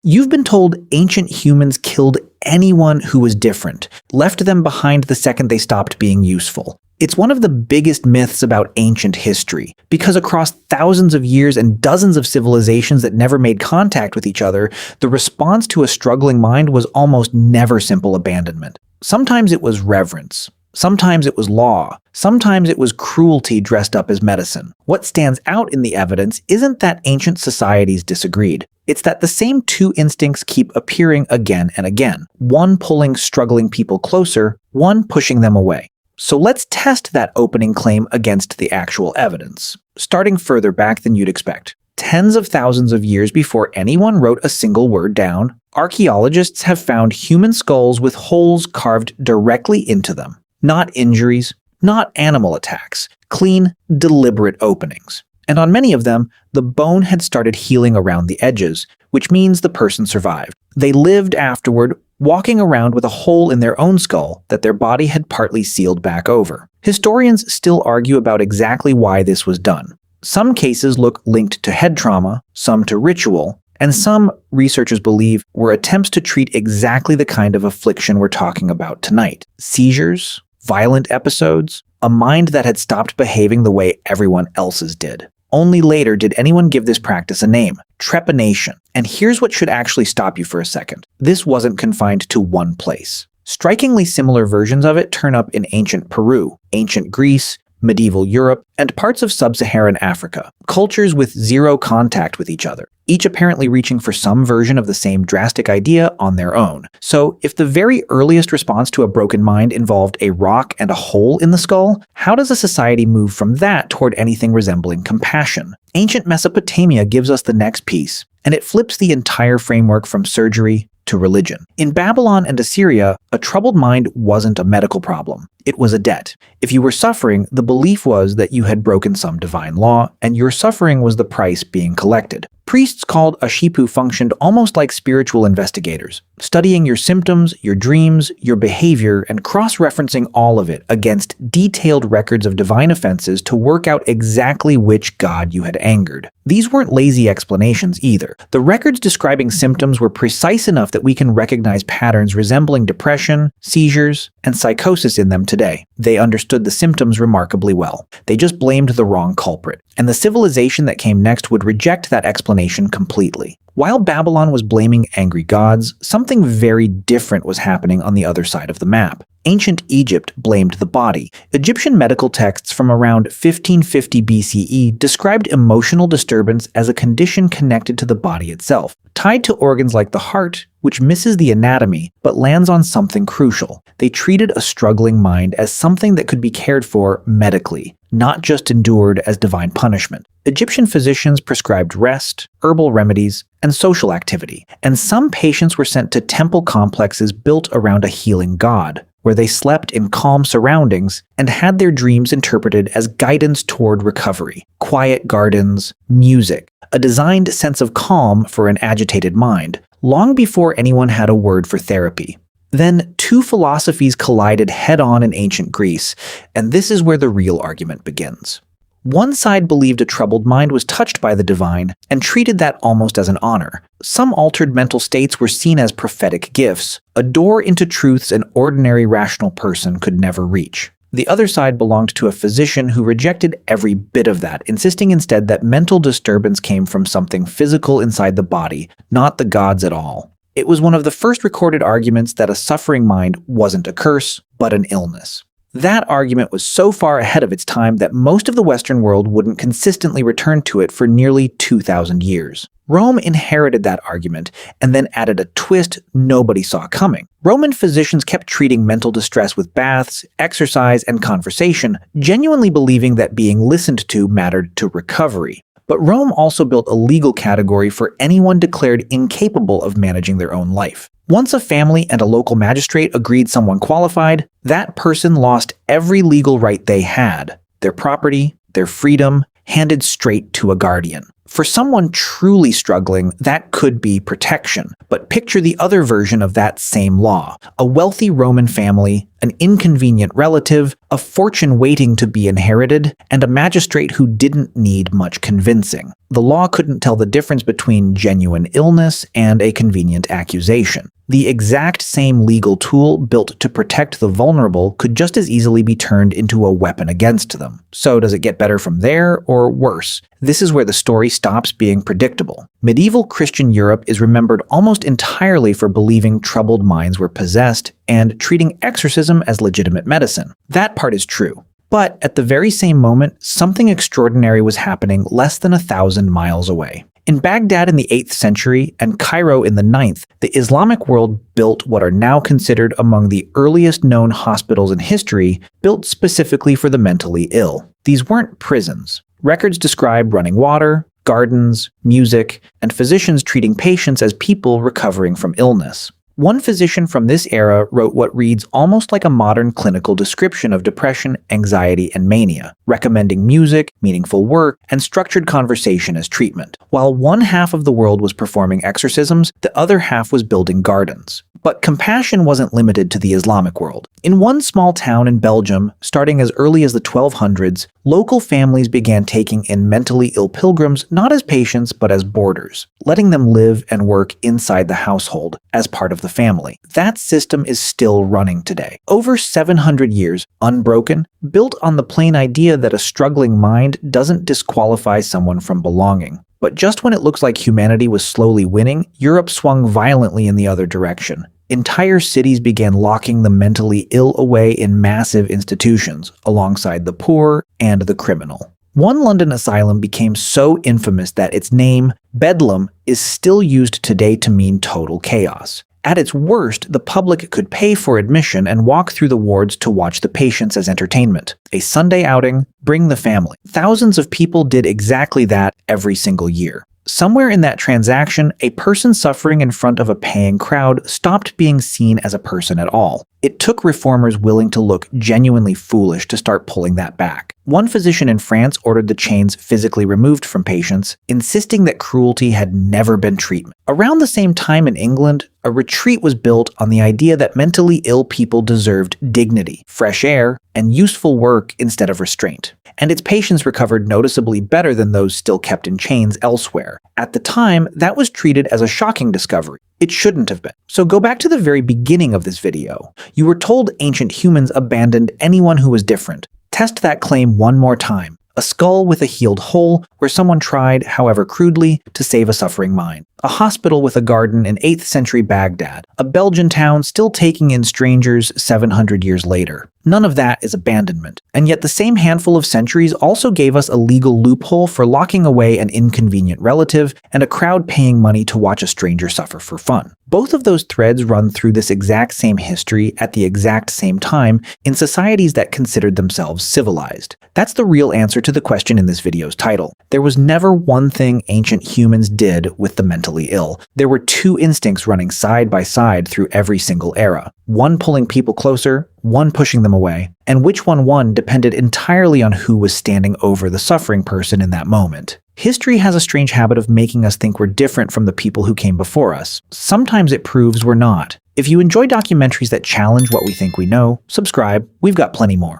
You've been told ancient humans killed anyone who was different, left them behind the second they stopped being useful. It's one of the biggest myths about ancient history, because across thousands of years and dozens of civilizations that never made contact with each other, the response to a struggling mind was almost never simple abandonment. Sometimes it was reverence. Sometimes it was law. Sometimes it was cruelty dressed up as medicine. What stands out in the evidence isn't that ancient societies disagreed. It's that the same two instincts keep appearing again and again, one pulling struggling people closer, one pushing them away. So let's test that opening claim against the actual evidence, starting further back than you'd expect. Tens of thousands of years before anyone wrote a single word down, archaeologists have found human skulls with holes carved directly into them. Not injuries, not animal attacks, clean, deliberate openings. And on many of them, the bone had started healing around the edges, which means the person survived. They lived afterward, walking around with a hole in their own skull that their body had partly sealed back over. Historians still argue about exactly why this was done. Some cases look linked to head trauma, some to ritual, and some, researchers believe, were attempts to treat exactly the kind of affliction we're talking about tonight. Seizures, violent episodes, a mind that had stopped behaving the way everyone else's did. Only later did anyone give this practice a name: trepanation. And here's what should actually stop you for a second. This wasn't confined to one place. Strikingly similar versions of it turn up in ancient Peru, ancient Greece, medieval Europe, and parts of sub-Saharan Africa, cultures with zero contact with each other, each apparently reaching for some version of the same drastic idea on their own. So, if the very earliest response to a broken mind involved a rock and a hole in the skull, how does a society move from that toward anything resembling compassion? Ancient Mesopotamia gives us the next piece, and it flips the entire framework from surgery to religion. In Babylon and Assyria, a troubled mind wasn't a medical problem. It was a debt. If you were suffering, the belief was that you had broken some divine law, and your suffering was the price being collected. Priests called Ashipu functioned almost like spiritual investigators, studying your symptoms, your dreams, your behavior, and cross-referencing all of it against detailed records of divine offenses to work out exactly which god you had angered. These weren't lazy explanations either. The records describing symptoms were precise enough that we can recognize patterns resembling depression, seizures, and psychosis in them today. They understood the symptoms remarkably well. They just blamed the wrong culprit. And the civilization that came next would reject that explanation completely. While Babylon was blaming angry gods, something very different was happening on the other side of the map. Ancient Egypt blamed the body. Egyptian medical texts from around 1550 BCE described emotional disturbance as a condition connected to the body itself, tied to organs like the heart, which misses the anatomy but lands on something crucial. They treated a struggling mind as something that could be cared for medically, not just endured as divine punishment. Egyptian physicians prescribed rest, herbal remedies, and social activity, and some patients were sent to temple complexes built around a healing god, where they slept in calm surroundings and had their dreams interpreted as guidance toward recovery. Quiet gardens, music, a designed sense of calm for an agitated mind, long before anyone had a word for therapy. Then, two philosophies collided head-on in ancient Greece, and this is where the real argument begins. One side believed a troubled mind was touched by the divine and treated that almost as an honor. Some altered mental states were seen as prophetic gifts, a door into truths an ordinary rational person could never reach. The other side belonged to a physician who rejected every bit of that, insisting instead that mental disturbance came from something physical inside the body, not the gods at all. It was one of the first recorded arguments that a suffering mind wasn't a curse, but an illness. That argument was so far ahead of its time that most of the Western world wouldn't consistently return to it for nearly 2,000 years. Rome inherited that argument and then added a twist nobody saw coming. Roman physicians kept treating mental distress with baths, exercise, and conversation, genuinely believing that being listened to mattered to recovery. But Rome also built a legal category for anyone declared incapable of managing their own life. Once a family and a local magistrate agreed someone qualified, that person lost every legal right they had, their property, their freedom, handed straight to a guardian. For someone truly struggling, that could be protection. But picture the other version of that same law. A wealthy Roman family, an inconvenient relative, a fortune waiting to be inherited, and a magistrate who didn't need much convincing. The law couldn't tell the difference between genuine illness and a convenient accusation. The exact same legal tool built to protect the vulnerable could just as easily be turned into a weapon against them. So does it get better from there, or worse? This is where the story stops being predictable. Medieval Christian Europe is remembered almost entirely for believing troubled minds were possessed and treating exorcism as legitimate medicine. That part is true. But at the very same moment, something extraordinary was happening less than 1,000 miles away. In Baghdad in the 8th century and Cairo in the 9th, the Islamic world built what are now considered among the earliest known hospitals in history, built specifically for the mentally ill. These weren't prisons. Records describe running water, gardens, music, and physicians treating patients as people recovering from illness. One physician from this era wrote what reads almost like a modern clinical description of depression, anxiety, and mania, recommending music, meaningful work, and structured conversation as treatment. While one half of the world was performing exorcisms, the other half was building gardens. But compassion wasn't limited to the Islamic world. In one small town in Belgium, starting as early as the 1200s, local families began taking in mentally ill pilgrims not as patients but as boarders, letting them live and work inside the household as part of the family. That system is still running today. Over 700 years, unbroken, built on the plain idea that a struggling mind doesn't disqualify someone from belonging. But just when it looks like humanity was slowly winning, Europe swung violently in the other direction. Entire cities began locking the mentally ill away in massive institutions, alongside the poor and the criminal. One London asylum became so infamous that its name, Bedlam, is still used today to mean total chaos. At its worst, the public could pay for admission and walk through the wards to watch the patients as entertainment. A Sunday outing, bring the family. Thousands of people did exactly that every single year. Somewhere in that transaction, a person suffering in front of a paying crowd stopped being seen as a person at all. It took reformers willing to look genuinely foolish to start pulling that back. One physician in France ordered the chains physically removed from patients, insisting that cruelty had never been treatment. Around the same time in England, a retreat was built on the idea that mentally ill people deserved dignity, fresh air, and useful work instead of restraint. And its patients recovered noticeably better than those still kept in chains elsewhere. At the time, that was treated as a shocking discovery. It shouldn't have been. So go back to the very beginning of this video. You were told ancient humans abandoned anyone who was different. Test that claim one more time. A skull with a healed hole where someone tried, however crudely, to save a suffering mind. A hospital with a garden in 8th century Baghdad. A Belgian town still taking in strangers 700 years later. None of that is abandonment. And yet the same handful of centuries also gave us a legal loophole for locking away an inconvenient relative and a crowd paying money to watch a stranger suffer for fun. Both of those threads run through this exact same history at the exact same time in societies that considered themselves civilized. That's the real answer to the question in this video's title. There was never one thing ancient humans did with the mentally ill. There were two instincts running side by side through every single era. One pulling people closer, one pushing them away. And which one won depended entirely on who was standing over the suffering person in that moment. History has a strange habit of making us think we're different from the people who came before us. Sometimes it proves we're not. If you enjoy documentaries that challenge what we think we know, subscribe. We've got plenty more.